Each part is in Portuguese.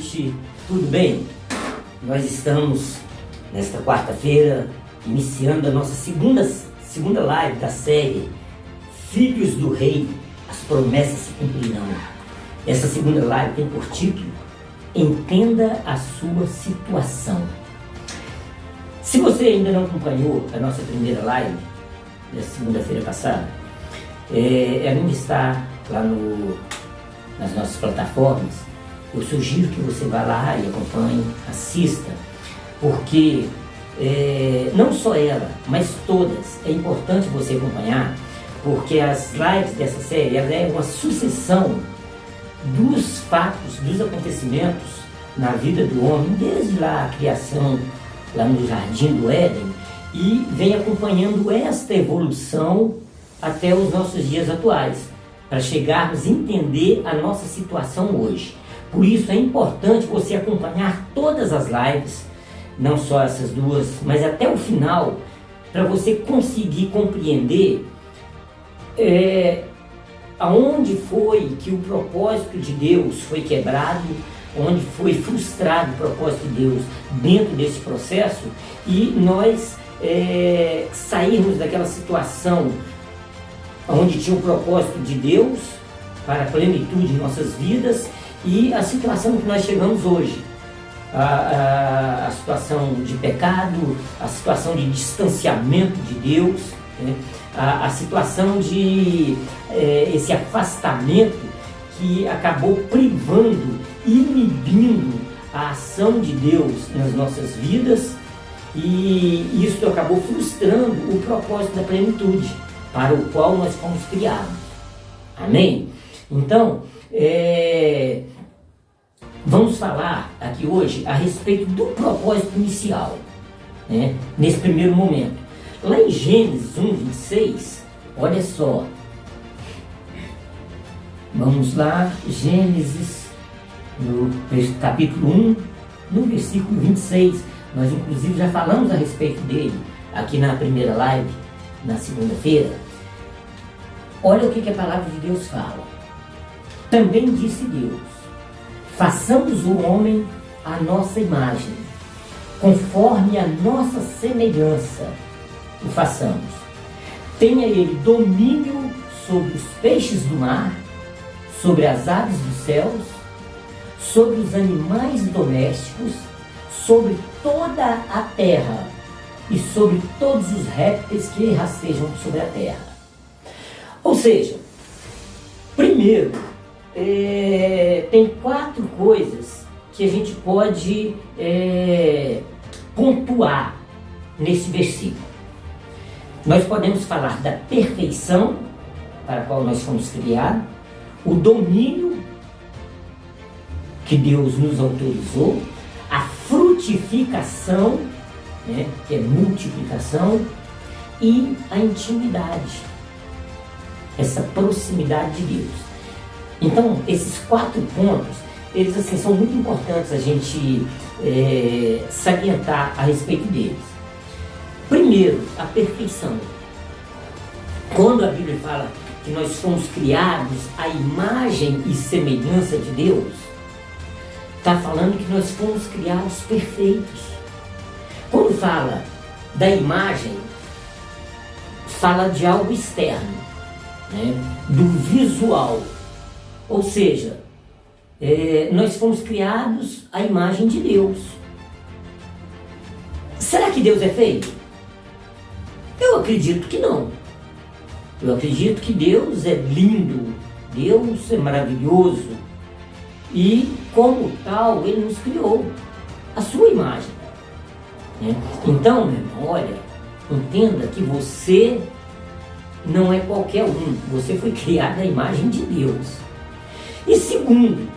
noite, tudo bem? Nós estamos nesta quarta-feira iniciando a nossa segunda live da série Filhos do Rei, as promessas se cumprirão. Essa segunda live tem por título Entenda a sua situação. Se você ainda não acompanhou a nossa primeira live, da segunda-feira passada, ela ainda está lá nas nossas plataformas. Eu sugiro que você vá lá e acompanhe, assista, porque não só ela, mas todas, é importante você acompanhar, porque as lives dessa série ela é uma sucessão dos fatos, dos acontecimentos na vida do homem, desde lá a criação, lá no Jardim do Éden, e vem acompanhando esta evolução até os nossos dias atuais, para chegarmos a entender a nossa situação hoje. Por isso é importante você acompanhar todas as lives, não só essas duas, mas até o final, para você conseguir compreender aonde foi que o propósito de Deus foi quebrado, onde foi frustrado o propósito de Deus dentro desse processo, e nós sairmos daquela situação onde tinha o propósito de Deus para a plenitude de nossas vidas e a situação que nós chegamos hoje, a situação de pecado, a situação de distanciamento de Deus, né? A situação de esse afastamento que acabou privando, inibindo a ação de Deus nas nossas vidas, e isso acabou frustrando o propósito da plenitude para o qual nós fomos criados. Amém? Então, vamos falar aqui hoje a respeito do propósito inicial, né? Nesse primeiro momento. Lá em Gênesis 1:26, olha só. Vamos lá, Gênesis, no capítulo 1, no versículo 26. Nós inclusive já falamos a respeito dele aqui na primeira live, na segunda-feira. Olha o que a palavra de Deus fala. Também disse Deus: façamos o homem à nossa imagem, conforme a nossa semelhança o façamos. Tenha ele domínio sobre os peixes do mar, sobre as aves dos céus, sobre os animais domésticos, sobre toda a terra e sobre todos os répteis que rastejam sobre a terra. Ou seja, primeiro, tem 4 coisas que a gente pode pontuar nesse versículo. Nós podemos falar da perfeição para a qual nós fomos criados, o domínio que Deus nos autorizou, a frutificação, né, que é multiplicação, e a intimidade, essa proximidade de Deus. Então, esses 4 pontos, eles assim, são muito importantes a gente salientar a respeito deles. Primeiro, a perfeição. Quando a Bíblia fala que nós fomos criados à imagem e semelhança de Deus, está falando que nós fomos criados perfeitos. Quando fala da imagem, fala de algo externo, né? Do visual. Ou seja, nós fomos criados à imagem de Deus. Será que Deus é feio? Eu acredito que não. Eu acredito que Deus é lindo, Deus é maravilhoso, e como tal Ele nos criou a sua imagem, né? Então, meu irmão, olha, entenda que você não é qualquer um, você foi criado à imagem de Deus. E segundo,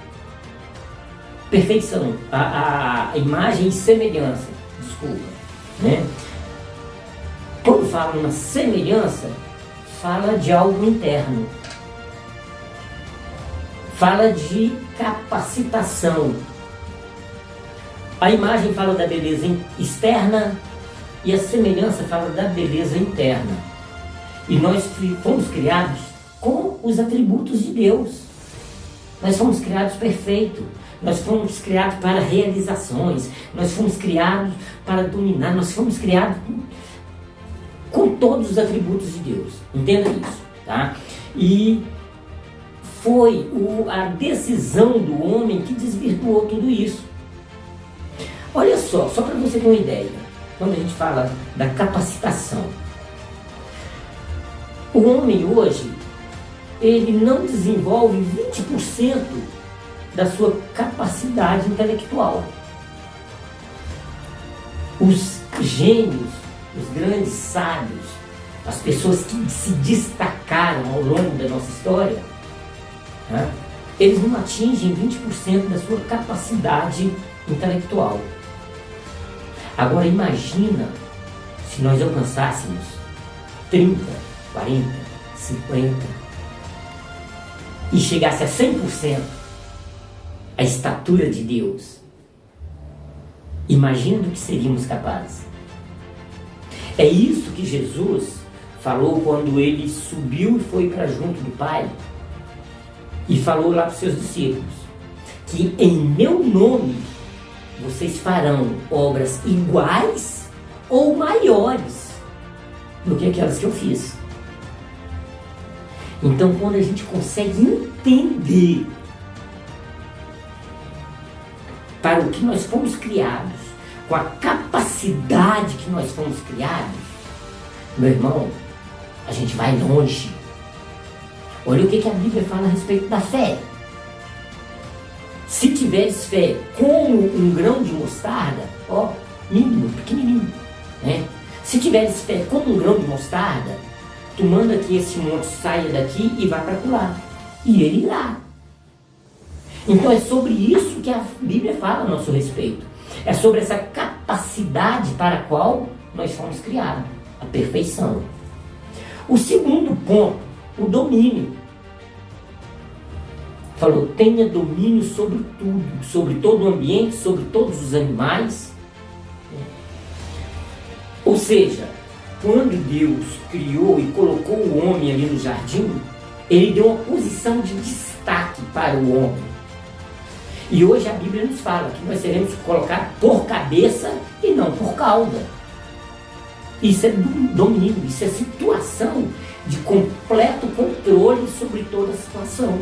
perfeição, a imagem e semelhança, desculpa, né? Quando fala uma semelhança, fala de algo interno, fala de capacitação. A imagem fala da beleza externa e a semelhança fala da beleza interna. E nós fomos criados com os atributos de Deus. Nós fomos criados perfeitos. nós fomos criados para realizações, nós fomos criados para dominar, nós fomos criados com todos os atributos de Deus. Entenda isso, tá? E foi a decisão do homem que desvirtuou tudo isso. Olha só para você ter uma ideia, quando a gente fala da capacitação, o homem hoje, ele não desenvolve 20% da sua capacidade intelectual. Os gênios, os grandes sábios, as pessoas que se destacaram ao longo da nossa história, né, eles não atingem 20% da sua capacidade intelectual. Agora imagina se nós alcançássemos 30, 40, 50 e chegasse a 100% a estatura de Deus. Imagina do que seríamos capazes. É isso que Jesus falou quando ele subiu e foi para junto do Pai e falou lá para os seus discípulos que em meu nome vocês farão obras iguais ou maiores do que aquelas que eu fiz. Então, quando a gente consegue entender para o que nós fomos criados, com a capacidade que nós fomos criados, meu irmão, a gente vai longe. Olha o que a Bíblia fala a respeito da fé. Se tiveres fé como um grão de mostarda, ó, mínimo, pequenininho, né? Se tiveres fé como um grão de mostarda, tu manda que esse monte saia daqui e vá para lá. E ele irá. Então é sobre isso que a Bíblia fala a nosso respeito. É sobre essa capacidade para a qual nós fomos criados. A perfeição. O segundo ponto, o domínio. Falou, tenha domínio sobre tudo, sobre todo o ambiente, sobre todos os animais. Ou seja, quando Deus criou e colocou o homem ali no jardim, ele deu uma posição de destaque para o homem. E hoje a Bíblia nos fala que nós seremos colocados por cabeça e não por cauda. Isso é domínio, isso é situação de completo controle sobre toda a situação.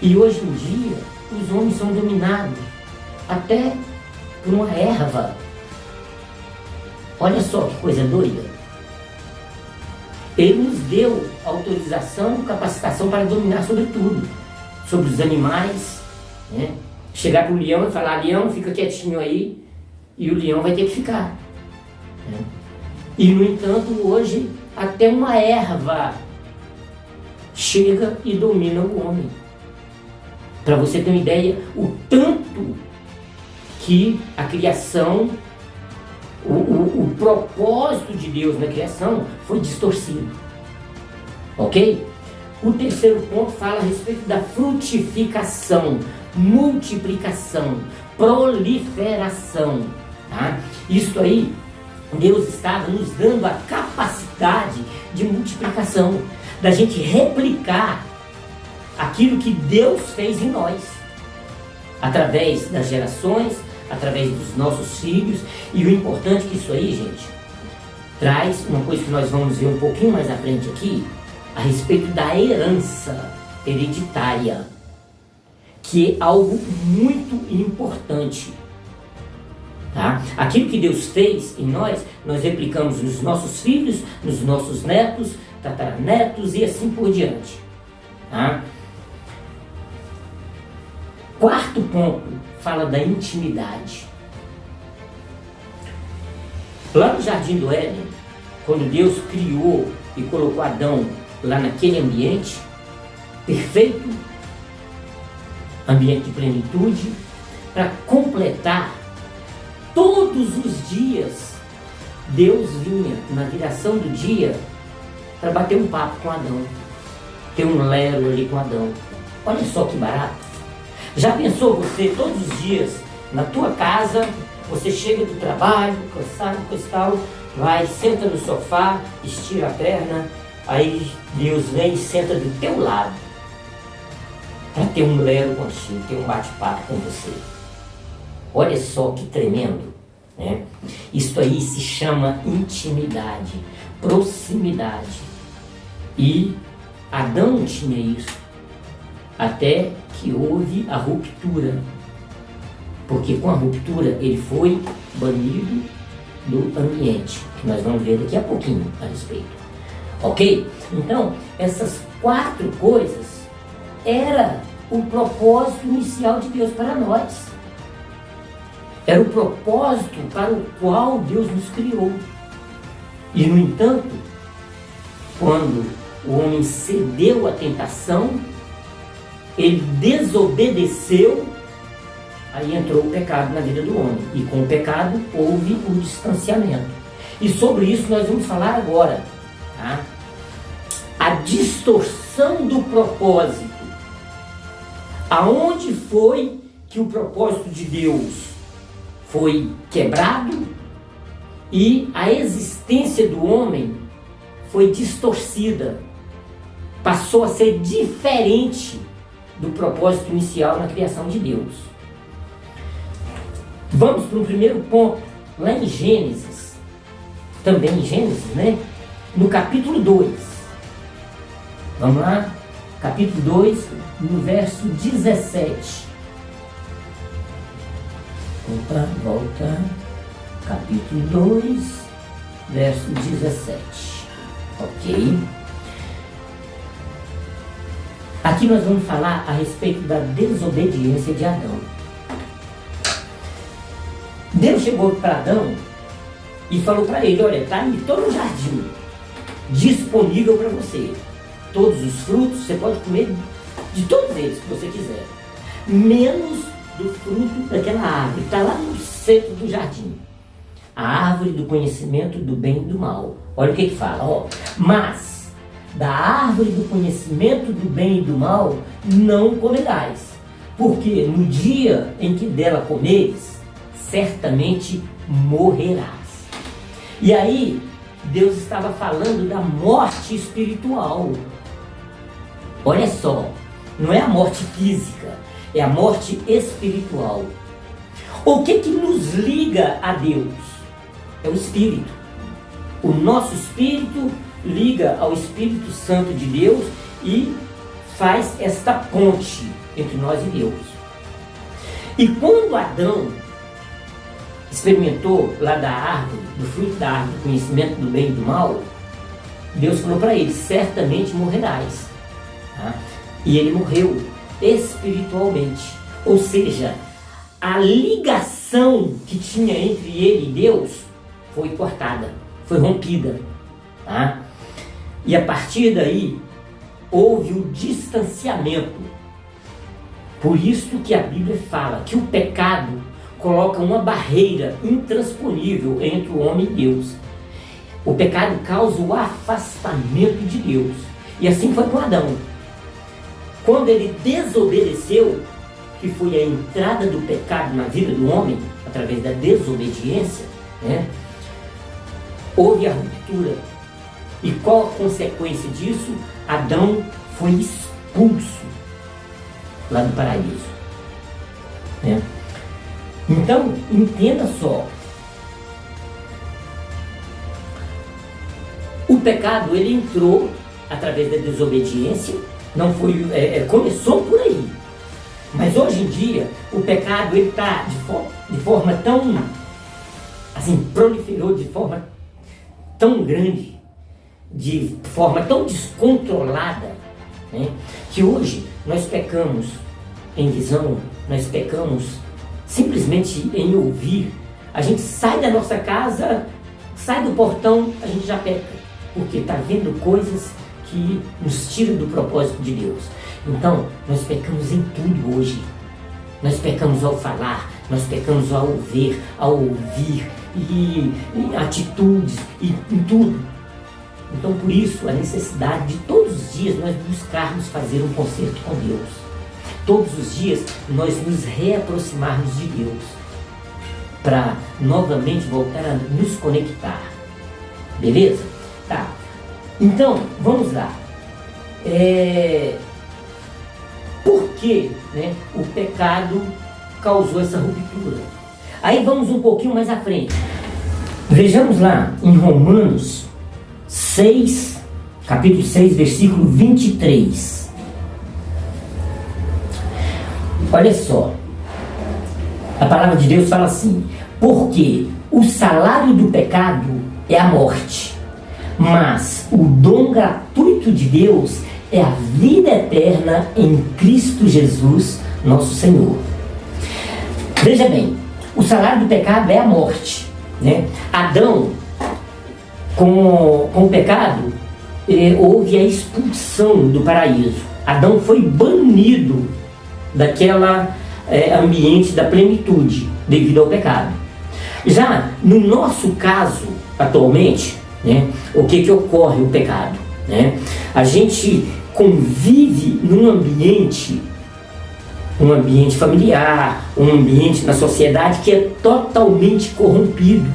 E hoje em dia, os homens são dominados até por uma erva. Olha só que coisa doida. Ele nos deu autorização, capacitação para dominar sobre tudo. Sobre os animais, né? Chegar para o leão e falar, leão, fica quietinho aí, e o leão vai ter que ficar. Né? E no entanto, hoje, até uma erva chega e domina o homem. Para você ter uma ideia, o tanto que a criação, o propósito de Deus na criação foi distorcido. Ok? O terceiro ponto fala a respeito da frutificação, multiplicação, proliferação. Tá? Isso aí, Deus estava nos dando a capacidade de multiplicação, da gente replicar aquilo que Deus fez em nós, através das gerações, através dos nossos filhos. E o importante é que isso aí, gente, traz uma coisa que nós vamos ver um pouquinho mais à frente aqui, a respeito da herança hereditária, que é algo muito importante. Tá? Aquilo que Deus fez em nós replicamos nos nossos filhos, nos nossos netos, tataranetos e assim por diante. Tá? Quarto ponto, fala da intimidade. Lá no Jardim do Éden, quando Deus criou e colocou Adão lá naquele ambiente perfeito, ambiente de plenitude, para completar, todos os dias Deus vinha na viração do dia para bater um papo com Adão, ter um lero ali com Adão. Olha só que barato. Já pensou você todos os dias na tua casa, você chega do trabalho, cansado, coisa e tal, vai, senta no sofá, estira a perna, aí Deus vem e senta do teu lado. para ter um lero contigo, ter um bate-papo com você. Olha só que tremendo, né? Isso aí se chama intimidade, proximidade. E Adão tinha isso, até que houve a ruptura. Porque com a ruptura ele foi banido do ambiente, que nós vamos ver daqui a pouquinho a respeito. Ok? Então, essas 4 coisas era o propósito inicial de Deus para nós. Era o propósito para o qual Deus nos criou. E, no entanto, quando o homem cedeu à tentação, ele desobedeceu, aí entrou o pecado na vida do homem. E com o pecado houve o distanciamento. E sobre isso nós vamos falar agora. Tá? A distorção do propósito. Aonde foi que o propósito de Deus foi quebrado e a existência do homem foi distorcida, passou a ser diferente do propósito inicial na criação de Deus. Vamos para o primeiro ponto, lá em Gênesis, também em Gênesis, né? No capítulo 2. Vamos lá? Capítulo 2, no verso 17. Volta. Capítulo 2, verso 17. Ok? Aqui nós vamos falar a respeito da desobediência de Adão. Deus chegou para Adão e falou para ele: olha, está aí todo o jardim disponível para você. Todos os frutos, você pode comer de todos eles que você quiser. Menos do fruto daquela árvore, está lá no centro do jardim. A árvore do conhecimento do bem e do mal. Olha o que fala, ó. Mas da árvore do conhecimento do bem e do mal não comerás, porque no dia em que dela comeres, certamente morrerás. E aí, Deus estava falando da morte espiritual. Olha só, não é a morte física, é a morte espiritual. O que nos liga a Deus? É o Espírito. O nosso Espírito liga ao Espírito Santo de Deus e faz esta ponte entre nós e Deus. E quando Adão experimentou lá da árvore, do fruto da árvore, do conhecimento do bem e do mal, Deus falou para ele: certamente morrerás. Tá? E ele morreu espiritualmente. Ou seja, a ligação que tinha entre ele e Deus foi cortada, foi rompida. Tá? E a partir daí houve o distanciamento. Por isso que a Bíblia fala que o pecado coloca uma barreira intransponível entre o homem e Deus. O pecado causa o afastamento de Deus. E assim foi com Adão. Quando ele desobedeceu, que foi a entrada do pecado na vida do homem, através da desobediência, né, houve a ruptura. E qual a consequência disso? Adão foi expulso lá do paraíso. Né? Então, entenda só. O pecado, ele entrou através da desobediência, não foi, começou por aí. Mas hoje em dia, o pecado, ele está de forma tão, assim, proliferou de forma tão grande, de forma tão descontrolada, né, que hoje nós pecamos em visão, nós pecamos simplesmente em ouvir. A gente sai da nossa casa, sai do portão, a gente já peca, porque está vendo coisas que nos tiram do propósito de Deus. Então, nós pecamos em tudo hoje. Nós pecamos ao falar, nós pecamos ao ouvir, e atitudes, e em tudo. Então, por isso, a necessidade de todos os dias nós buscarmos fazer um concerto com Deus. Todos os dias nós nos reaproximarmos de Deus, para novamente voltar a nos conectar. Beleza? Tá. Então, vamos lá. Por que porque, né, o pecado causou essa ruptura. Aí vamos um pouquinho mais à frente. Vejamos lá em Romanos 6, capítulo 6, versículo 23. Olha só. A palavra de Deus fala assim: porque o salário do pecado é a morte, mas o dom gratuito de Deus é a vida eterna em Cristo Jesus, nosso Senhor. Veja bem, o salário do pecado é a morte, né? Adão, com o pecado, houve a expulsão do paraíso. Adão foi banido daquela ambiente da plenitude devido ao pecado. Já no nosso caso, atualmente, né, o que ocorre o pecado? Né? A gente convive num ambiente familiar, um ambiente na sociedade que é totalmente corrompido,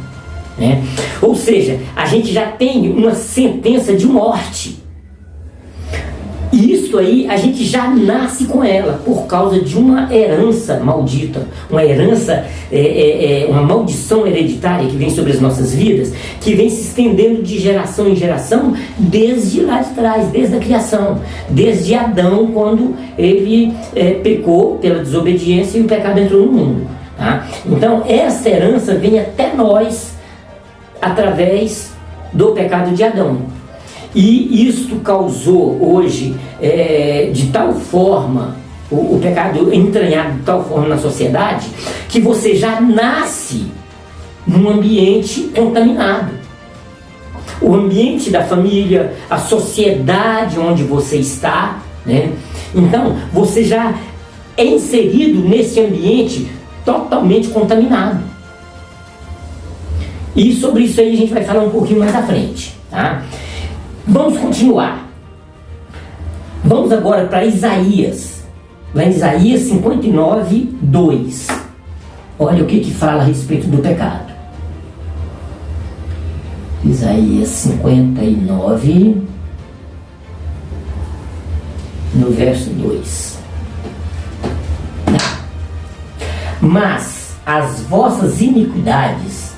né? Ou seja, a gente já tem uma sentença de morte. E isso aí a gente já nasce com ela por causa de uma herança maldita, uma herança, uma maldição hereditária que vem sobre as nossas vidas, que vem se estendendo de geração em geração desde lá de trás, desde a criação, desde Adão, quando ele pecou pela desobediência e o pecado entrou no mundo, tá? Então essa herança vem até nós através do pecado de Adão. E isto causou hoje, de tal forma, o pecado entranhado de tal forma na sociedade, que você já nasce num ambiente contaminado. O ambiente da família, a sociedade onde você está, né? Então, você já é inserido nesse ambiente totalmente contaminado. E sobre isso aí a gente vai falar um pouquinho mais à frente, tá? Vamos continuar. Vamos agora para Isaías. Lá em Isaías 59, 2. Olha o que fala a respeito do pecado. Isaías 59, no verso 2. Mas as vossas iniquidades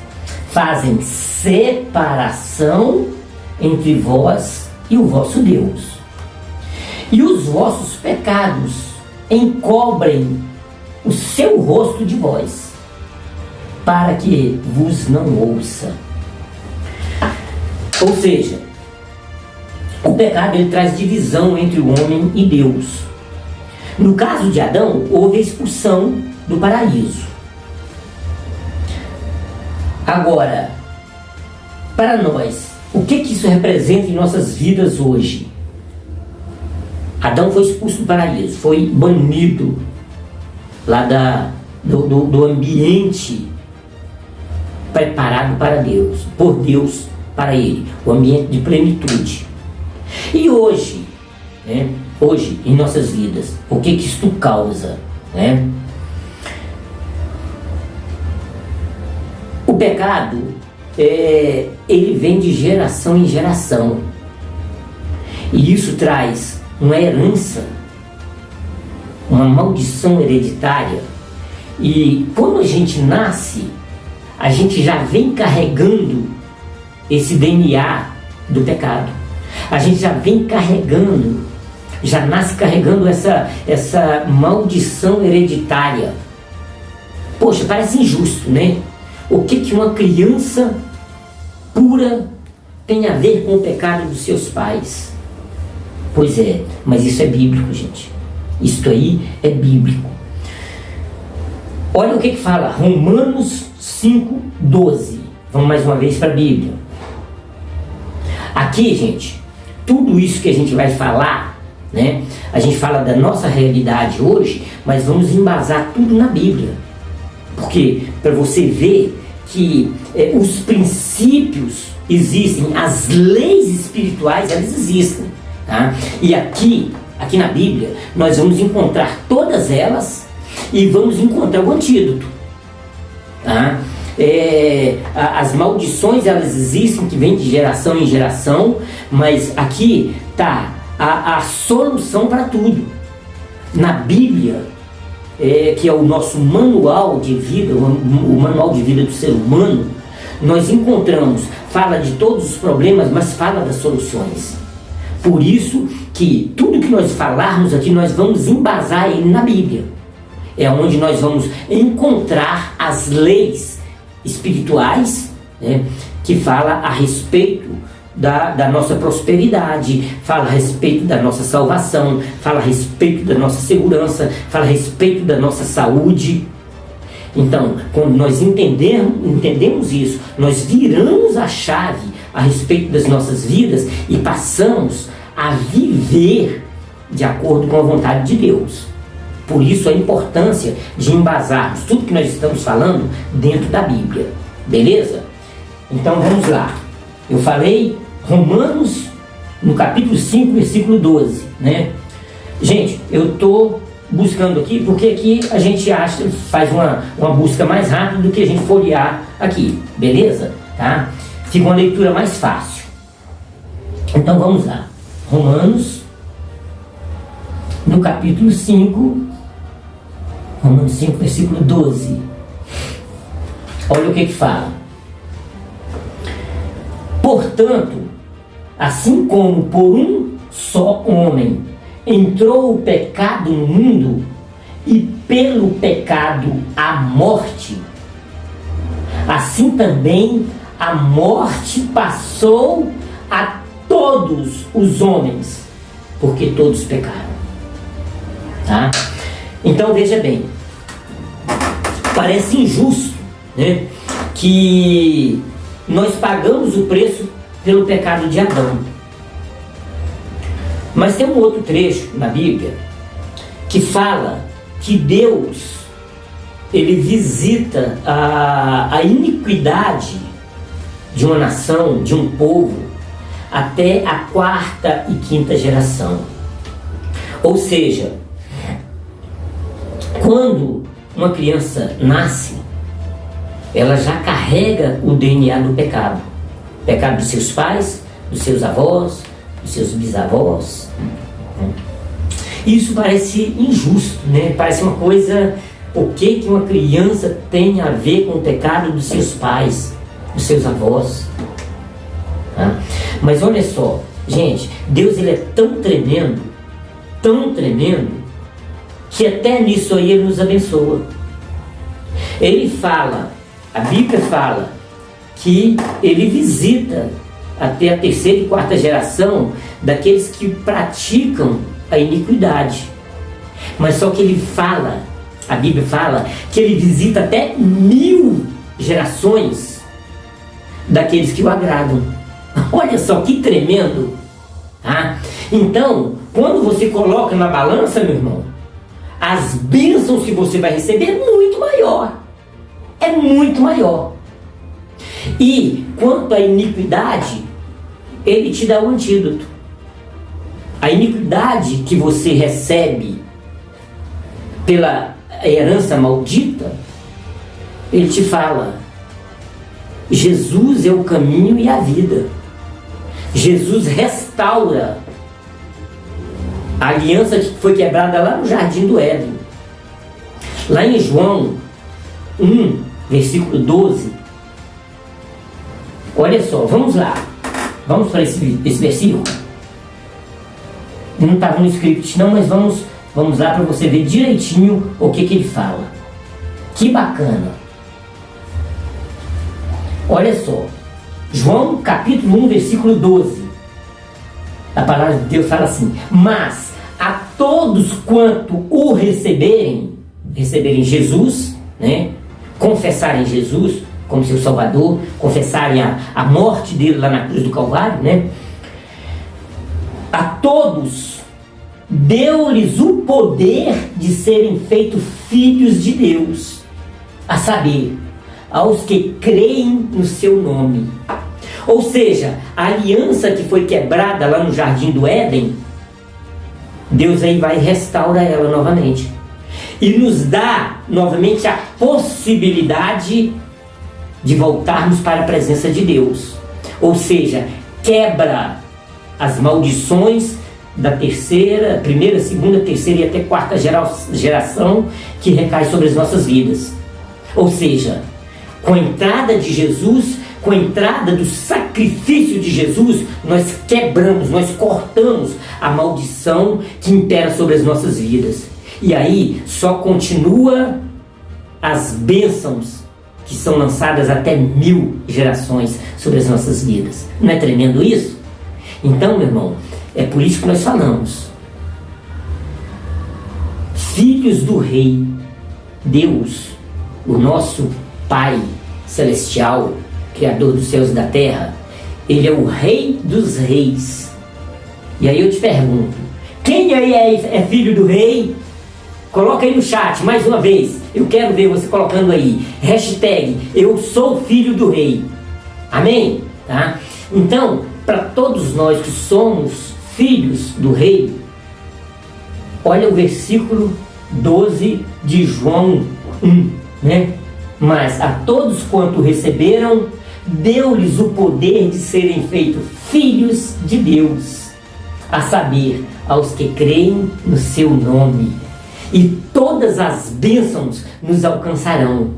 fazem separação entre vós e o vosso Deus, e os vossos pecados encobrem o seu rosto de vós, para que vos não ouça. Ou seja, o pecado ele traz divisão entre o homem e Deus. No caso de Adão, houve a expulsão do paraíso. Agora, para nós, o que isso representa em nossas vidas hoje? Adão foi expulso do paraíso, foi banido lá do ambiente preparado para Deus, por Deus para ele, o ambiente de plenitude. E hoje, né, hoje em nossas vidas, o que isto causa? Né? O pecado, ele vem de geração em geração, e isso traz uma herança, uma maldição hereditária. E quando a gente nasce, a gente já vem carregando esse DNA do pecado. A gente já vem carregando, já nasce carregando essa maldição hereditária. Poxa, parece injusto, né? O que uma criança pura tem a ver com o pecado dos seus pais? Pois é, mas isso é bíblico, gente. Isso aí é bíblico. Olha o que fala Romanos 5:12. Vamos mais uma vez para a Bíblia. Aqui, gente, tudo isso que a gente vai falar, né? A gente fala da nossa realidade hoje, mas vamos embasar tudo na Bíblia. Porque para você ver que os princípios existem, as leis espirituais, elas existem, tá? E aqui na Bíblia, nós vamos encontrar todas elas e vamos encontrar o antídoto, tá? As maldições, elas existem, que vêm de geração em geração, mas aqui está a solução para tudo. na Bíblia, que é o nosso manual de vida, o manual de vida do ser humano, nós encontramos, fala de todos os problemas, mas fala das soluções. Por isso que tudo que nós falarmos aqui, nós vamos embasar ele na Bíblia. É onde nós vamos encontrar as leis espirituais, né, que fala a respeito da nossa prosperidade, fala a respeito da nossa salvação, fala a respeito da nossa segurança, fala a respeito da nossa saúde. Então, quando nós entendemos isso, nós viramos a chave a respeito das nossas vidas e passamos a viver de acordo com a vontade de Deus. Por isso a importância de embasarmos tudo que nós estamos falando dentro da Bíblia. Beleza? Então vamos lá. Eu falei Romanos no capítulo 5, versículo 12, né? Gente, eu estou buscando aqui porque aqui a gente faz uma busca mais rápida do que a gente folhear aqui, beleza? Tá? Fica uma leitura mais fácil. Então vamos lá. Romanos no capítulo 5, Romanos 5, versículo 12. Olha o que fala. Portanto, assim como por um só homem entrou o pecado no mundo, e pelo pecado a morte, assim também a morte passou a todos os homens, porque todos pecaram. Tá? Então veja bem, parece injusto, né, que nós pagamos o preço pelo pecado de Adão. Mas tem um outro trecho na Bíblia que fala que Deus, ele visita a iniquidade de uma nação, de um povo, até a 4ª e 5ª geração. Ou seja, quando uma criança nasce, ela já carrega o DNA do pecado. O pecado dos seus pais, dos seus avós, dos seus bisavós. Isso parece injusto, né? Parece uma coisa, o que uma criança tem a ver com o pecado dos seus pais, dos seus avós? Mas olha só, gente, Deus, ele é tão tremendo, que até nisso aí ele nos abençoa. Ele fala, a Bíblia fala, que ele visita até a 3ª e 4ª geração daqueles que praticam a iniquidade. Mas só que ele fala, a Bíblia fala, que ele visita até 1000 gerações daqueles que o agradam. Olha só que tremendo! Tá? Então, quando você coloca na balança, meu irmão, as bênçãos que você vai receber é muito maior. É muito maior. E quanto à iniquidade, ele te dá o antídoto. A iniquidade que você recebe pela herança maldita, ele te fala: Jesus é o caminho e a vida. Jesus restaura a aliança que foi quebrada lá no Jardim do Éden. Lá em João 1, versículo 12. Olha só, vamos lá. Vamos para esse versículo. Não estava no script não, mas vamos lá para você ver direitinho o que ele fala. Que bacana. Olha só. João capítulo 1, versículo 12. A palavra de Deus fala assim: mas a todos quanto o receberem Jesus, né? Confessarem Jesus como seu Salvador, confessarem a morte dele lá na cruz do Calvário, né? A todos deu-lhes o poder de serem feitos filhos de Deus, a saber, aos que creem no seu nome. Ou seja, a aliança que foi quebrada lá no Jardim do Éden, Deus aí vai restaurar ela novamente e nos dá novamente a possibilidade de voltarmos para a presença de Deus. Ou seja, quebra as maldições da terceira, primeira, segunda, terceira e até quarta geração que recai sobre as nossas vidas. Ou seja, com a entrada de Jesus, com a entrada do sacrifício de Jesus, nós quebramos, nós cortamos a maldição que impera sobre as nossas vidas. E aí só continua as bênçãos que são lançadas até 1000 gerações sobre as nossas vidas. Não é tremendo isso? Então, meu irmão, é por isso que nós falamos. Filhos do Rei, Deus, o nosso Pai Celestial, Criador dos céus e da terra, Ele é o Rei dos Reis. E aí eu te pergunto, quem aí é filho do Rei? Coloca aí no chat, mais uma vez. Eu quero ver você colocando aí. Hashtag, eu sou filho do Rei. Amém? Tá? Então, para todos nós que somos filhos do Rei, olha o versículo 12 de João 1, né? Mas a todos quanto receberam, deu-lhes o poder de serem feitos filhos de Deus, a saber, aos que creem no seu nome. E todas as bênçãos nos alcançarão.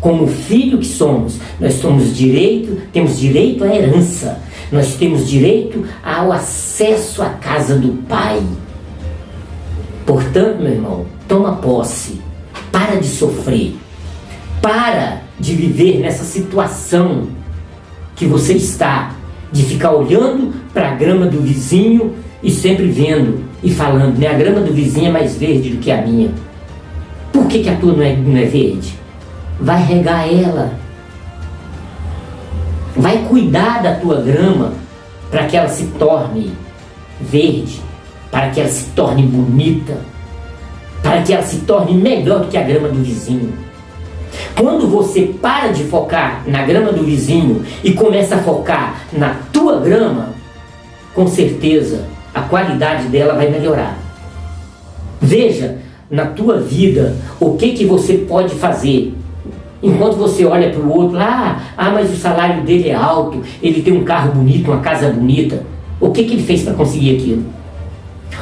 Como filho que somos, nós temos direito à herança. Nós temos direito ao acesso à casa do Pai. Portanto, meu irmão, toma posse. Para de sofrer. Para de viver nessa situação que você está, de ficar olhando para a grama do vizinho e sempre vendo e falando, né? A grama do vizinho é mais verde do que a minha. Por que a tua não é verde? Vai regar ela. Vai cuidar da tua grama para que ela se torne verde, para que ela se torne bonita, para que ela se torne melhor do que a grama do vizinho. Quando você para de focar na grama do vizinho e começa a focar na tua grama, com certeza a qualidade dela vai melhorar. Veja na tua vida o que você pode fazer. Enquanto você olha para o outro, mas o salário dele é alto, ele tem um carro bonito, uma casa bonita. O que ele fez para conseguir aquilo?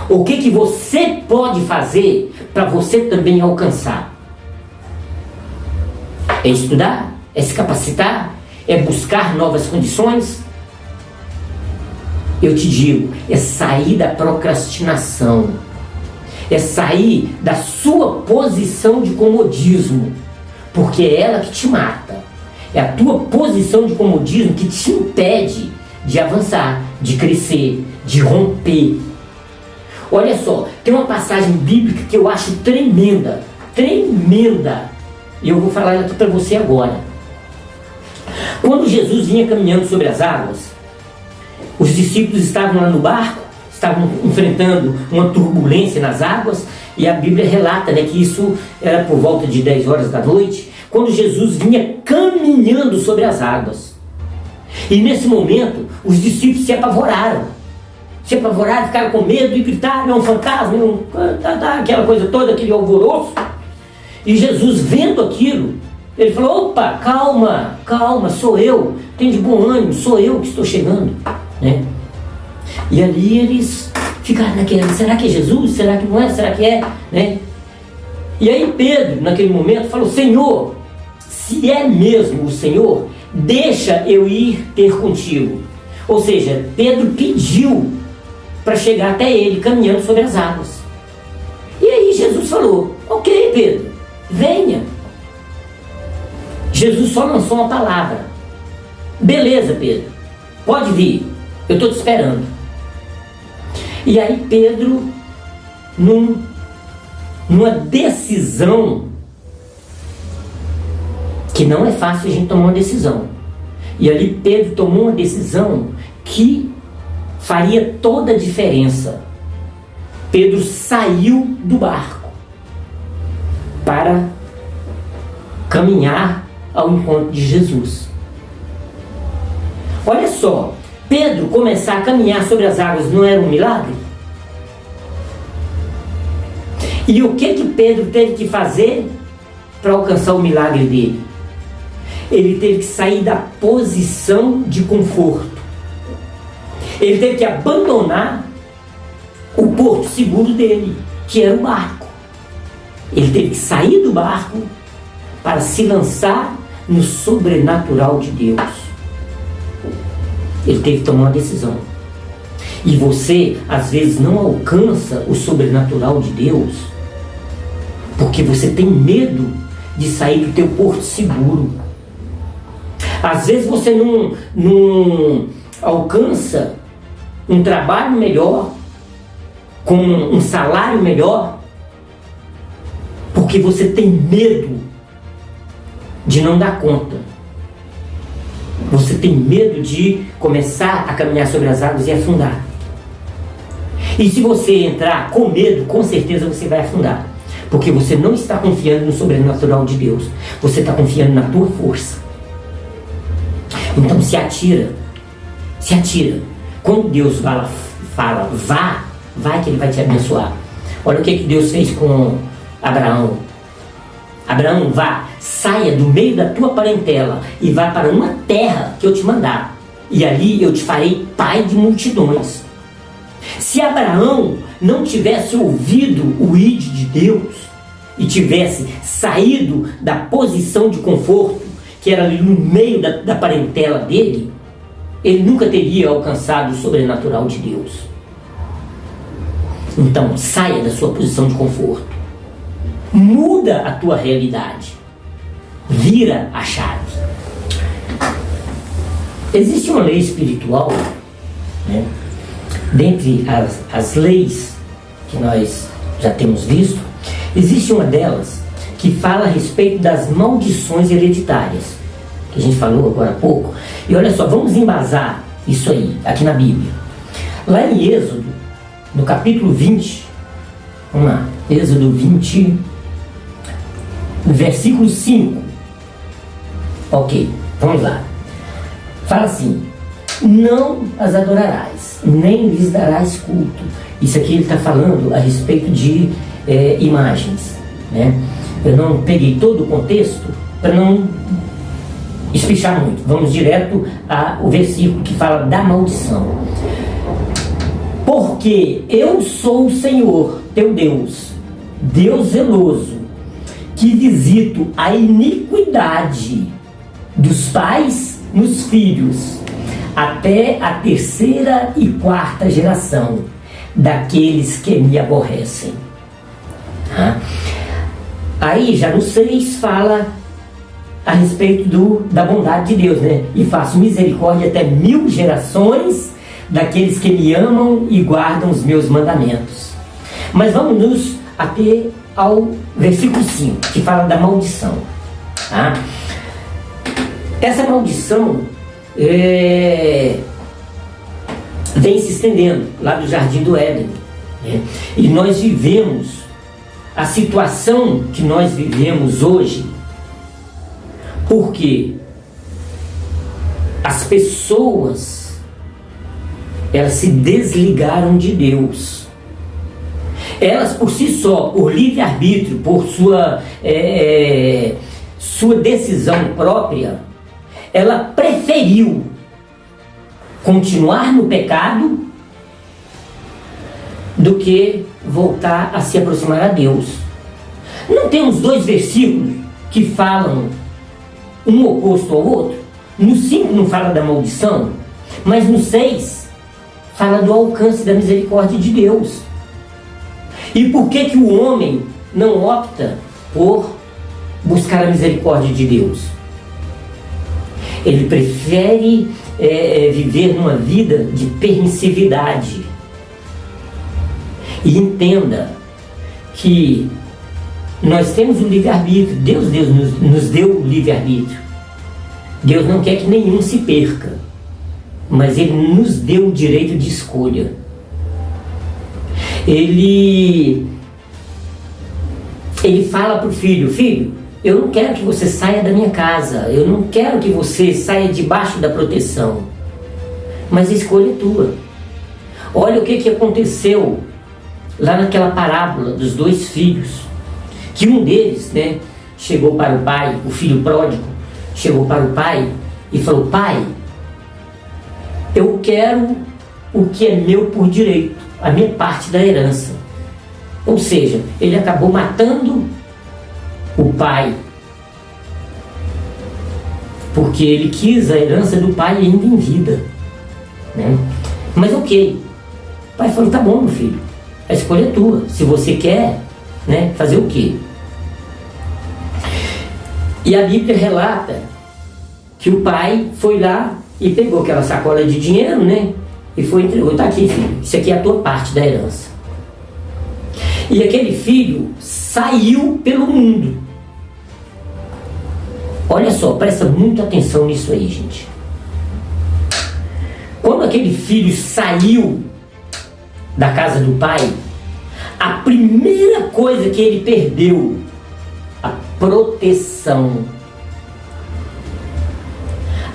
O que você pode fazer para você também alcançar? É estudar? É se capacitar? É buscar novas condições? Eu te digo, é sair da procrastinação. É sair da sua posição de comodismo. Porque é ela que te mata. É a tua posição de comodismo que te impede de avançar, de crescer, de romper. Olha só, tem uma passagem bíblica que eu acho tremenda. Tremenda. E eu vou falar aqui para você agora. Quando Jesus vinha caminhando sobre as águas, os discípulos estavam lá no barco, estavam enfrentando uma turbulência nas águas, e a Bíblia relata, né, que isso era por volta de 10 horas da noite, quando Jesus vinha caminhando sobre as águas. E nesse momento, os discípulos se apavoraram, ficaram com medo e gritaram, é um fantasma, aquela coisa toda, aquele alvoroço. E Jesus, vendo aquilo, ele falou, opa, calma, sou eu, tem de bom ânimo, sou eu que estou chegando, né? E ali eles ficaram naquele, será que é Jesus? Será que não é? Será que é? Né? E aí Pedro, naquele momento, falou, Senhor, se é mesmo o Senhor, deixa eu ir ter contigo. Ou seja, Pedro pediu para chegar até ele, caminhando sobre as águas. E aí Jesus falou, ok, Pedro, venha. Jesus só lançou uma palavra. Beleza, Pedro, pode vir, eu estou te esperando. E aí Pedro, numa decisão, que não é fácil a gente tomar uma decisão. E ali Pedro tomou uma decisão que faria toda a diferença. Pedro saiu do barco para caminhar ao encontro de Jesus. Olha só, Pedro começar a caminhar sobre as águas não era um milagre? E o que Pedro teve que fazer para alcançar o milagre dele? Ele teve que sair da posição de conforto. Ele teve que abandonar o porto seguro dele, que era o barco. Ele teve que sair do barco para se lançar no sobrenatural de Deus. Ele teve que tomar uma decisão. E você, às vezes, não alcança o sobrenatural de Deus porque você tem medo de sair do teu porto seguro. Às vezes você não alcança um trabalho melhor, com um salário melhor, porque você tem medo de não dar conta. Você tem medo de começar a caminhar sobre as águas e afundar. E se você entrar com medo, com certeza você vai afundar. Porque você não está confiando no sobrenatural de Deus. Você está confiando na tua força. Então se atira. Se atira. Quando Deus fala, vai que Ele vai te abençoar. Olha o que Deus fez com Abraão. Abraão, vá, saia do meio da tua parentela e vá para uma terra que eu te mandar. E ali eu te farei pai de multidões. Se Abraão não tivesse ouvido o ide de Deus e tivesse saído da posição de conforto, que era ali no meio da parentela dele, ele nunca teria alcançado o sobrenatural de Deus. Então, saia da sua posição de conforto. Muda a tua realidade. Vira a chave. Existe uma lei espiritual, né? Dentre as leis que nós já temos visto, existe uma delas que fala a respeito das maldições hereditárias, que a gente falou agora há pouco. E olha só, vamos embasar isso aí, aqui na Bíblia. Lá em Êxodo, no capítulo 20, vamos lá, Êxodo 20, versículo 5. Ok, vamos lá. Fala assim: não as adorarás, nem lhes darás culto. Isso aqui ele está falando a respeito de imagens, né? Eu não peguei todo o contexto para não espichar muito. Vamos direto ao versículo que fala da maldição. Porque eu sou o Senhor, teu Deus, Deus zeloso, que visito a iniquidade dos pais nos filhos, até a terceira e quarta geração daqueles que me aborrecem. Aí já no 6 fala a respeito da bondade de Deus, né? E faço misericórdia até 1000 gerações daqueles que me amam e guardam os meus mandamentos. Mas vamos nos ater ao versículo 5, que fala da maldição. Essa maldição vem se estendendo lá do Jardim do Éden, né? E nós vivemos a situação que nós vivemos hoje porque as pessoas, elas se desligaram de Deus. Elas por si só, por livre-arbítrio, por sua decisão própria, ela preferiu continuar no pecado do que voltar a se aproximar a Deus. Não temos 2 versículos que falam um oposto ao outro? No 5 não fala da maldição, mas no 6 fala do alcance da misericórdia de Deus. E por que o homem não opta por buscar a misericórdia de Deus? Ele prefere viver numa vida de permissividade. E entenda que nós temos o livre-arbítrio. Deus nos deu o livre-arbítrio. Deus não quer que nenhum se perca, mas Ele nos deu o direito de escolha. Ele fala para o filho: filho, eu não quero que você saia da minha casa, eu não quero que você saia debaixo da proteção, mas a escolha é tua. Olha o que aconteceu lá naquela parábola dos 2 filhos, que um deles, né, chegou para o pai, o filho pródigo, chegou para o pai e falou: pai, eu quero o que é meu por direito. a minha parte da herança. Ou seja, ele acabou matando o pai, porque ele quis a herança do pai ainda em vida, né? Mas ok, o pai falou, tá bom, meu filho, a escolha é tua, se você quer, né, fazer o quê? E a Bíblia relata que o pai foi lá e pegou aquela sacola de dinheiro, né, e foi entregou, tá aqui, filho, isso aqui é a tua parte da herança. E aquele filho saiu pelo mundo. Olha só, presta muita atenção nisso aí, gente. Quando aquele filho saiu da casa do pai, a primeira coisa que ele perdeu, a proteção.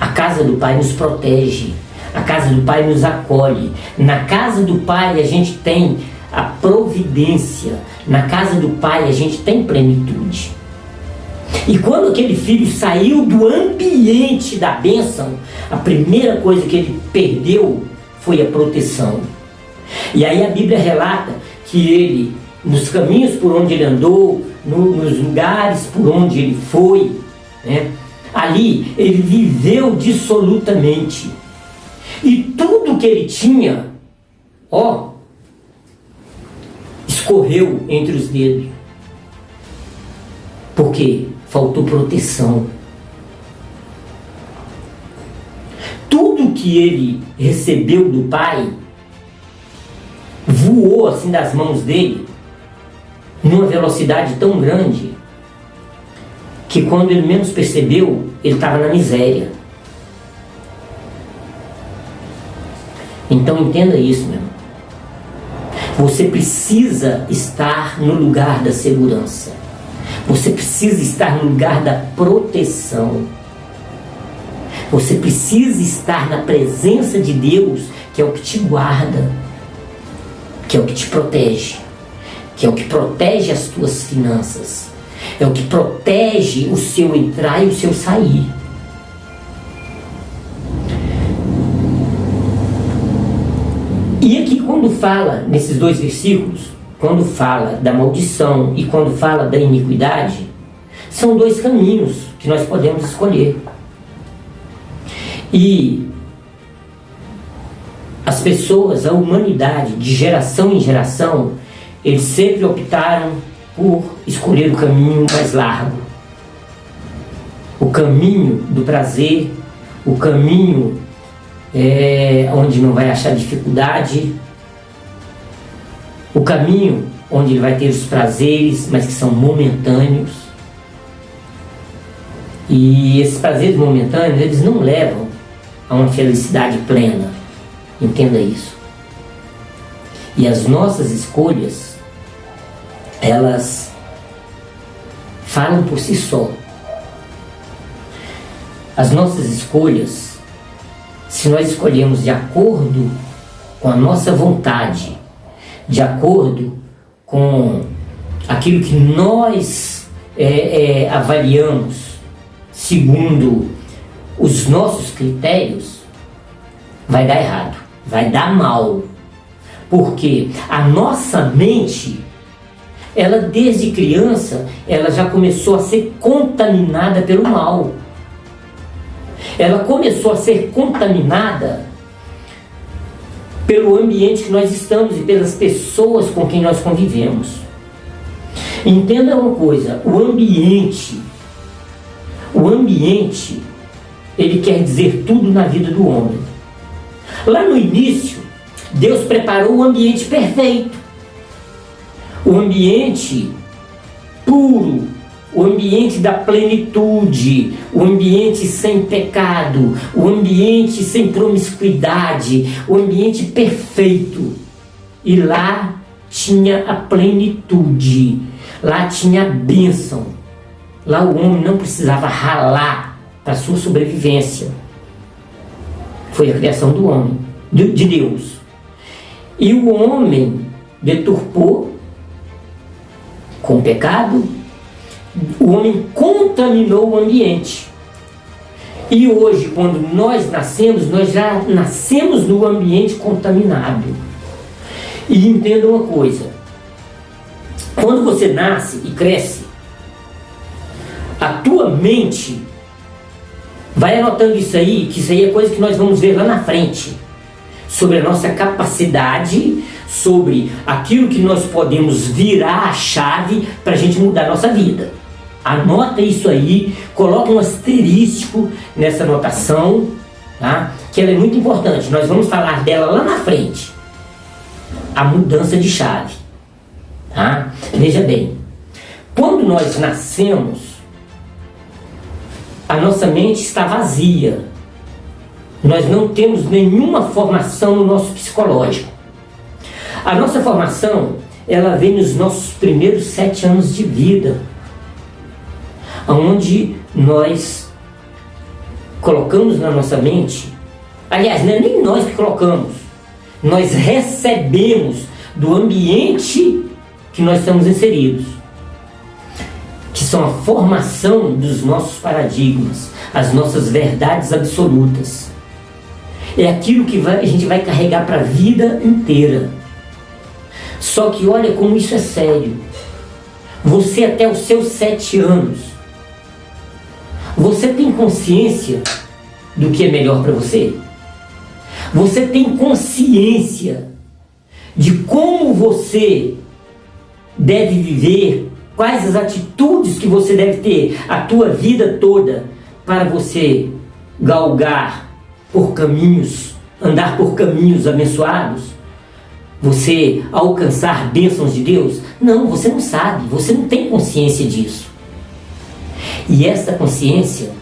A casa do pai nos protege, a casa do pai nos acolhe. Na casa do pai a gente tem a providência, na casa do pai a gente tem plenitude. E quando aquele filho saiu do ambiente da bênção, a primeira coisa que ele perdeu foi a proteção. E aí a Bíblia relata que ele, nos caminhos por onde ele andou, nos lugares por onde ele foi, né, ali ele viveu dissolutamente. E tudo que ele tinha, escorreu entre os dedos. Por quê? Faltou proteção. Tudo que ele recebeu do pai voou assim das mãos dele numa velocidade tão grande que quando ele menos percebeu, ele estava na miséria. Então entenda isso, meu irmão. Você precisa estar no lugar da segurança. Você precisa estar no lugar da proteção. Você precisa estar na presença de Deus, que é o que te guarda, que é o que te protege, que é o que protege as tuas finanças, é o que protege o seu entrar e o seu sair. E aqui quando fala, nesses dois versículos, quando fala da maldição e quando fala da iniquidade, são dois caminhos que nós podemos escolher. E as pessoas, a humanidade, de geração em geração, eles sempre optaram por escolher o caminho mais largo, o caminho do prazer, o caminho onde não vai achar dificuldade, o caminho onde ele vai ter os prazeres, mas que são momentâneos. E esses prazeres momentâneos, eles não levam a uma felicidade plena. Entenda isso. E as nossas escolhas, elas falam por si só. As nossas escolhas, se nós escolhemos de acordo com a nossa vontade, de acordo com aquilo que nós avaliamos segundo os nossos critérios, vai dar errado, vai dar mal. Porque a nossa mente, ela desde criança, ela já começou a ser contaminada pelo mal. Ela começou a ser contaminada pelo ambiente que nós estamos e pelas pessoas com quem nós convivemos. Entenda uma coisa, o ambiente, ele quer dizer tudo na vida do homem. Lá no início, Deus preparou o ambiente perfeito, o ambiente puro, o ambiente da plenitude, o ambiente sem pecado, o ambiente sem promiscuidade, o ambiente perfeito. E lá tinha a plenitude, lá tinha a bênção. Lá o homem não precisava ralar para a sua sobrevivência. Foi a criação do homem, de Deus. E o homem deturpou com o pecado. O homem contaminou o ambiente. E hoje, quando nós nascemos, nós já nascemos no ambiente contaminado. E entenda uma coisa: quando você nasce e cresce, a tua mente vai anotando isso aí, que isso aí é coisa que nós vamos ver lá na frente, sobre a nossa capacidade, sobre aquilo que nós podemos virar a chave para a gente mudar a nossa vida. Anota isso aí, coloca um asterístico nessa anotação, tá? Que ela é muito importante. Nós vamos falar dela lá na frente. A mudança de chave, tá? Veja bem, quando nós nascemos, a nossa mente está vazia. Nós não temos nenhuma formação no nosso psicológico. A nossa formação, ela vem nos nossos primeiros 7 anos de vida, onde nós colocamos na nossa mente, aliás, não é nem nós que colocamos, nós recebemos do ambiente que nós estamos inseridos, que são a formação dos nossos paradigmas, as nossas verdades absolutas. É aquilo que a gente vai carregar para a vida inteira. Só que olha como isso é sério. Você até os seus 7 anos, você tem consciência do que é melhor para você? Você tem consciência de como você deve viver, quais as atitudes que você deve ter a tua vida toda para você galgar por caminhos, andar por caminhos abençoados? Você alcançar bênçãos de Deus? Não, você não sabe, você não tem consciência disso. E essa consciência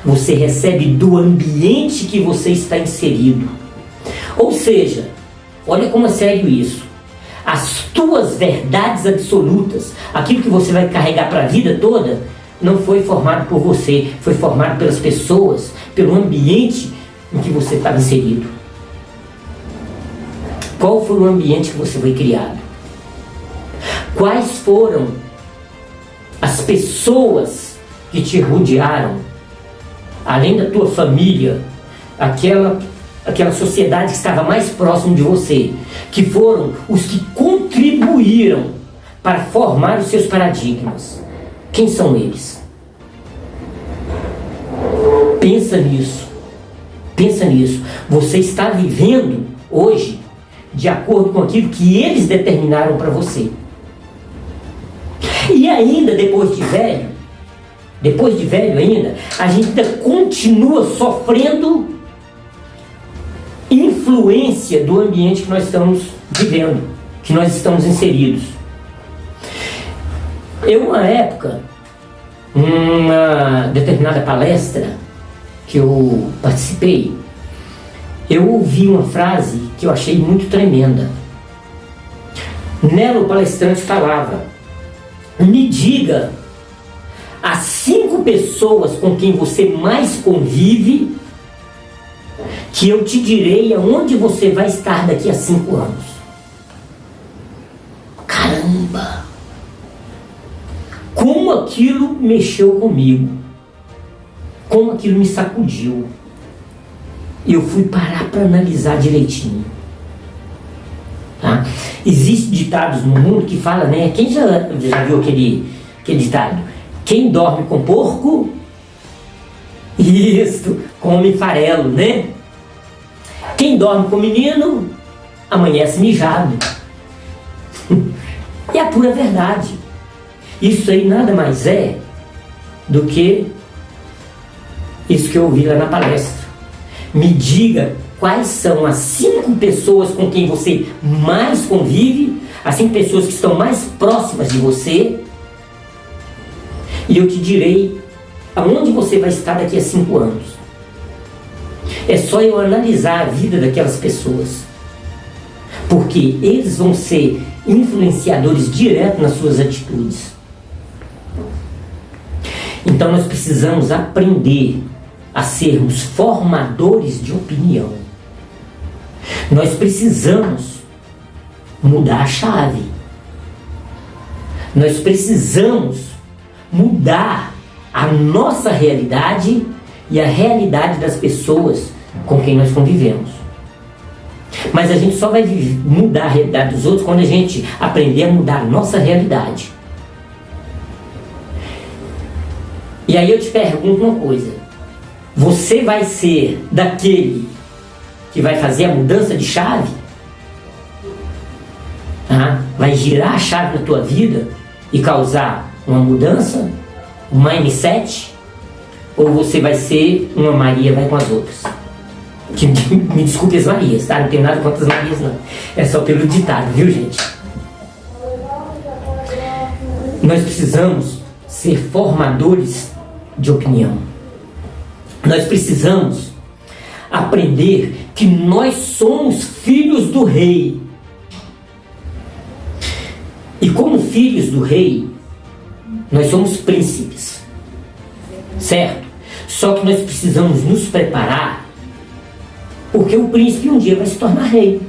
você recebe do ambiente que você está inserido. Ou seja, olha como é sério isso. As tuas verdades absolutas, aquilo que você vai carregar para a vida toda, não foi formado por você, foi formado pelas pessoas, pelo ambiente em que você estava inserido. Qual foi o ambiente que você foi criado? Quais foram as pessoas que te rodearam? Além da tua família, aquela sociedade que estava mais próximo de você, que foram os que contribuíram para formar os seus paradigmas. Quem são eles? Pensa nisso. Pensa nisso. Você está vivendo hoje de acordo com aquilo que eles determinaram para você. E ainda depois de velho ainda, a gente ainda continua sofrendo influência do ambiente que nós estamos vivendo, que nós estamos inseridos. Eu, uma época, uma determinada palestra que eu participei, eu ouvi uma frase que eu achei muito tremenda. Nela o palestrante falava: me diga as 5 pessoas com quem você mais convive, que eu te direi aonde você vai estar daqui a 5 anos. Caramba! Como aquilo mexeu comigo, como aquilo me sacudiu. E eu fui parar para analisar direitinho. Tá? Existem ditados no mundo que falam, né? Quem já viu aquele ditado? Quem dorme com porco, isso, come farelo, né? Quem dorme com menino, amanhece mijado. É a pura verdade. Isso aí nada mais é do que isso que eu ouvi lá na palestra. Me diga quais são as 5 pessoas com quem você mais convive, as 5 pessoas que estão mais próximas de você, e eu te direi aonde você vai estar daqui a 5 anos. É só eu analisar a vida daquelas pessoas, porque eles vão ser influenciadores diretos nas suas atitudes. Então nós precisamos aprender a sermos formadores de opinião. Nós precisamos mudar a chave. Nós precisamos mudar a nossa realidade e a realidade das pessoas com quem nós convivemos. Mas a gente só vai mudar a realidade dos outros quando a gente aprender a mudar a nossa realidade. E aí eu te pergunto uma coisa: você vai ser daquele que vai fazer a mudança de chave? Vai girar a chave na tua vida e causar uma mudança, um mindset? Ou você vai ser uma Maria vai com as outras? Que me desculpe as Marias, tá? Não tenho nada contra as Marias, não. É só pelo ditado, viu, gente? Nós precisamos ser formadores de opinião. Nós precisamos aprender que nós somos filhos do rei. E como filhos do rei, nós somos príncipes, certo? Só que nós precisamos nos preparar, porque o príncipe um dia vai se tornar rei.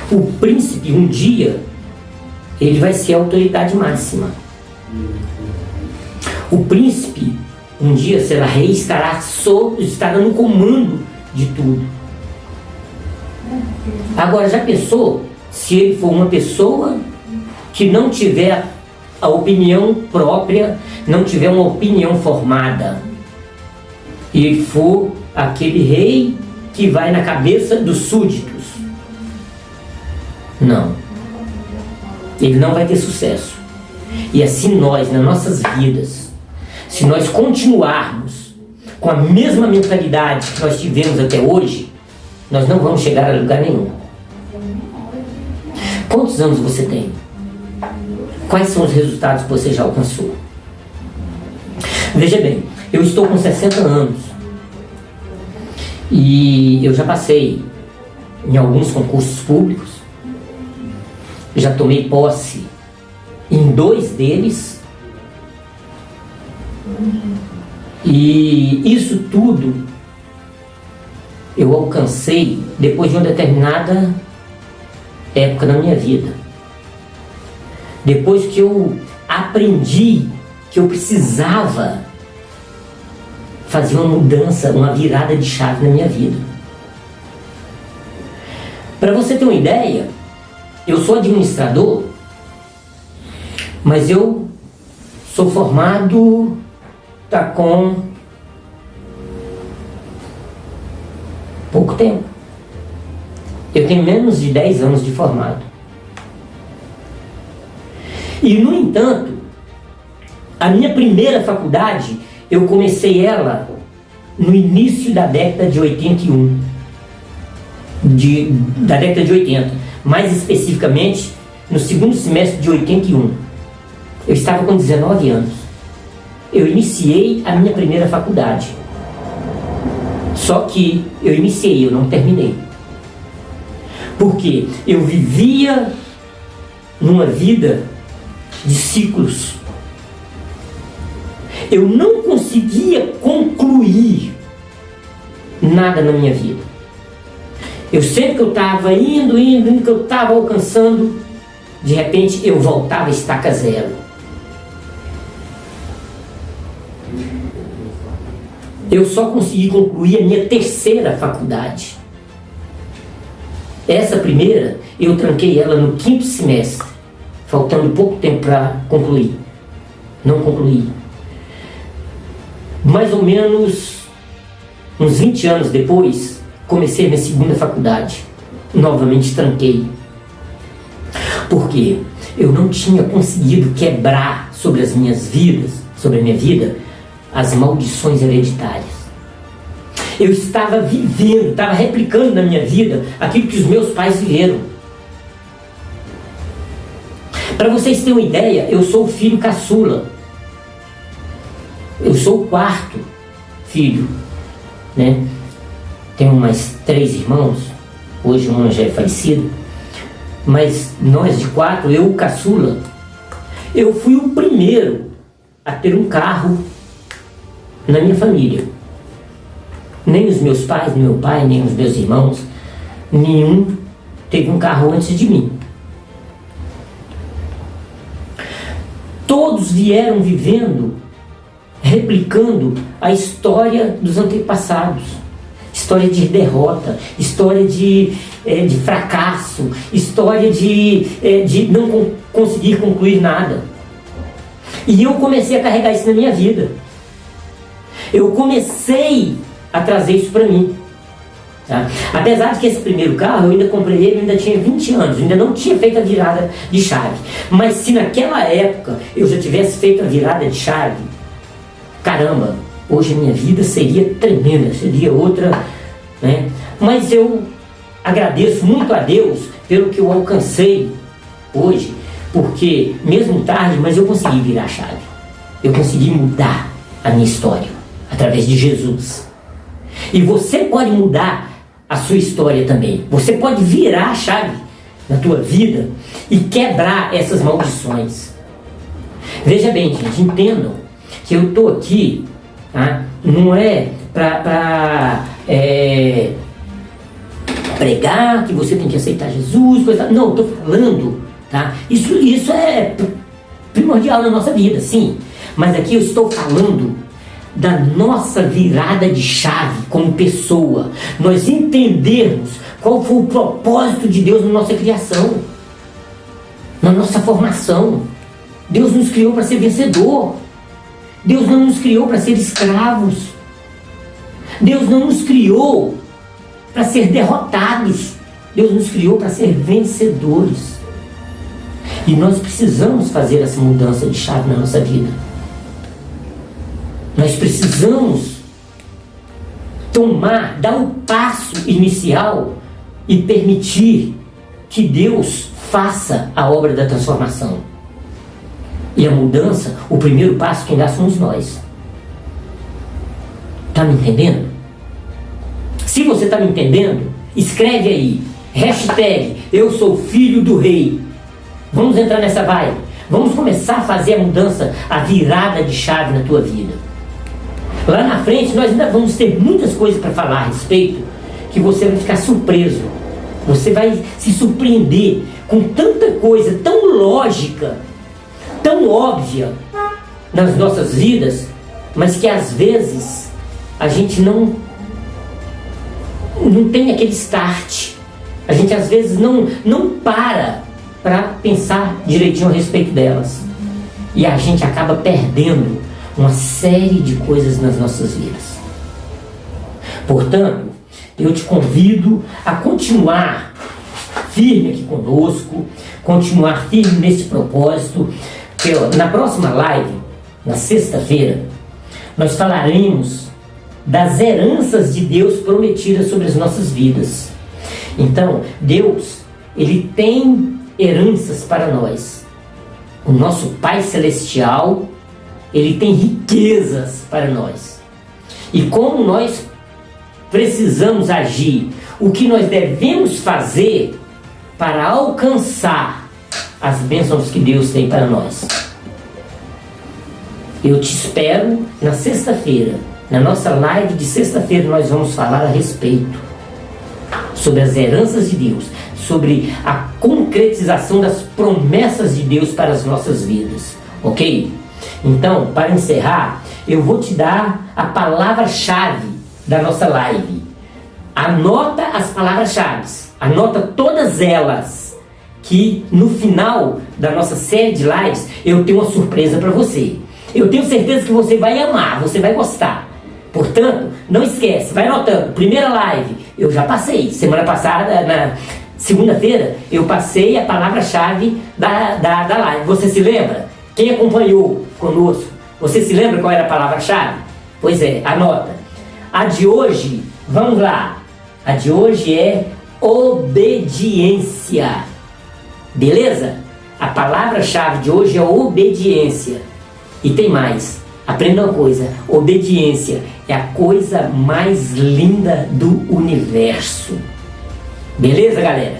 O príncipe um dia, ele vai ser a autoridade máxima. O príncipe um dia será rei, estará no comando de tudo. Agora, já pensou se ele for uma pessoa que não tiver a opinião própria, não tiver uma opinião formada, e ele for aquele rei que vai na cabeça dos súditos? Não. Ele não vai ter sucesso. E assim nós, nas nossas vidas, se nós continuarmos com a mesma mentalidade que nós tivemos até hoje, nós não vamos chegar a lugar nenhum. Quantos anos você tem? Quais são os resultados que você já alcançou? Veja bem, eu estou com 60 anos e eu já passei em alguns concursos públicos, já tomei posse em 2 deles, e isso tudo eu alcancei depois de uma determinada época da minha vida. Depois que eu aprendi que eu precisava fazer uma mudança, uma virada de chave na minha vida. Para você ter uma ideia, eu sou administrador, mas eu sou formado, com pouco tempo. Eu tenho menos de 10 anos de formado. E, no entanto, a minha primeira faculdade, eu comecei ela no início da década de 81. Da década de 80. Mais especificamente, no segundo semestre de 81. Eu estava com 19 anos. Eu iniciei a minha primeira faculdade. Só que eu iniciei, eu não terminei. Porque eu vivia numa vida de ciclos. Eu não conseguia concluir nada na minha vida. Eu sempre que eu estava indo, que eu estava alcançando, de repente eu voltava a estaca zero. Eu só consegui concluir a minha terceira faculdade. Essa primeira, eu tranquei ela no 5º semestre, faltando pouco tempo para concluir. Não concluí. Mais ou menos uns 20 anos depois, comecei a minha segunda faculdade. Novamente tranquei. Por quê? Eu não tinha conseguido quebrar sobre as minhas vidas, sobre a minha vida, as maldições hereditárias. Eu estava vivendo, estava replicando na minha vida aquilo que os meus pais viveram. Para vocês terem uma ideia, eu sou o filho caçula. Eu sou o 4º filho, né? Tenho mais 3 irmãos, hoje um já é falecido, mas nós de 4, eu o caçula, eu fui o primeiro a ter um carro na minha família. Nem os meus pais, nem meu pai, nem os meus irmãos, nenhum teve um carro antes de mim. Todos vieram vivendo, replicando a história dos antepassados. história de derrota, história de fracasso, história de não conseguir concluir nada. E eu comecei a carregar isso na minha vida. Eu comecei a trazer isso para mim. Tá? Apesar de que esse primeiro carro eu ainda comprei ele, eu ainda tinha 20 anos, eu ainda não tinha feito a virada de chave. Mas se naquela época eu já tivesse feito a virada de chave, caramba, hoje a minha vida seria tremenda, seria outra, né? Mas eu agradeço muito a Deus pelo que eu alcancei hoje, porque mesmo tarde, mas eu consegui virar a chave. Eu consegui mudar a minha história através de Jesus. E você pode mudar a sua história também. Você pode virar a chave na tua vida e quebrar essas maldições. Veja bem, gente, entendam que eu estou aqui, tá? Não é para pregar que você tem que aceitar Jesus, coisa. Não, estou falando, tá? Isso é primordial na nossa vida, sim. Mas aqui eu estou falando da nossa virada de chave como pessoa, nós entendermos qual foi o propósito de Deus na nossa criação, na nossa formação. Deus nos criou para ser vencedor. Deus não nos criou para ser escravos. Deus não nos criou para ser derrotados. Deus nos criou para ser vencedores. E nós precisamos fazer essa mudança de chave na nossa vida. Nós precisamos dar o passo inicial e permitir que Deus faça a obra da transformação. E a mudança, o primeiro passo quem dá somos nós. Está me entendendo? Se você está me entendendo, escreve aí, hashtag eu sou filho do rei. Vamos entrar nessa vibe. Vamos começar a fazer a mudança, a virada de chave na tua vida. Lá na frente nós ainda vamos ter muitas coisas para falar a respeito, que você vai ficar surpreso. Você vai se surpreender com tanta coisa tão lógica, tão óbvia nas nossas vidas, mas que às vezes a gente não tem aquele start. A gente às vezes não para pensar direitinho a respeito delas. E a gente acaba perdendo uma série de coisas nas nossas vidas. Portanto, eu te convido a continuar firme aqui conosco, continuar firme nesse propósito. Na próxima live, na sexta-feira, nós falaremos das heranças de Deus prometidas sobre as nossas vidas. Então, Deus, Ele tem heranças para nós. O nosso Pai Celestial, Ele tem riquezas para nós. E como nós precisamos agir, o que nós devemos fazer para alcançar as bênçãos que Deus tem para nós. Eu te espero na sexta-feira. Na nossa live de sexta-feira nós vamos falar a respeito sobre as heranças de Deus, sobre a concretização das promessas de Deus para as nossas vidas, ok? Então, para encerrar, eu vou te dar a palavra-chave da nossa live. Anota as palavras-chave, anota todas elas, que no final da nossa série de lives eu tenho uma surpresa para você. Eu tenho certeza que você vai amar, você vai gostar. Portanto, não esquece, vai anotando. Primeira live, eu já passei. Semana passada, na segunda-feira, eu passei a palavra-chave da live. Você se lembra? Quem acompanhou conosco, você se lembra qual era a palavra-chave? Pois é, anota. A de hoje, vamos lá. A de hoje é obediência. Beleza? A palavra-chave de hoje é obediência. E tem mais. Aprenda uma coisa, obediência é a coisa mais linda do universo. Beleza, galera?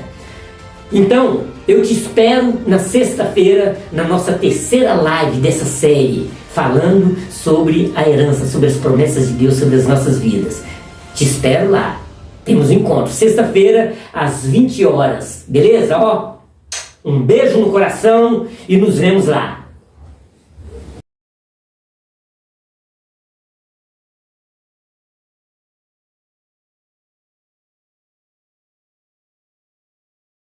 Então, eu te espero na sexta-feira, na nossa terceira live dessa série, falando sobre a herança, sobre as promessas de Deus, sobre as nossas vidas. Te espero lá. Temos um encontro, sexta-feira, às 20 horas. Beleza? Ó, um beijo no coração e nos vemos lá.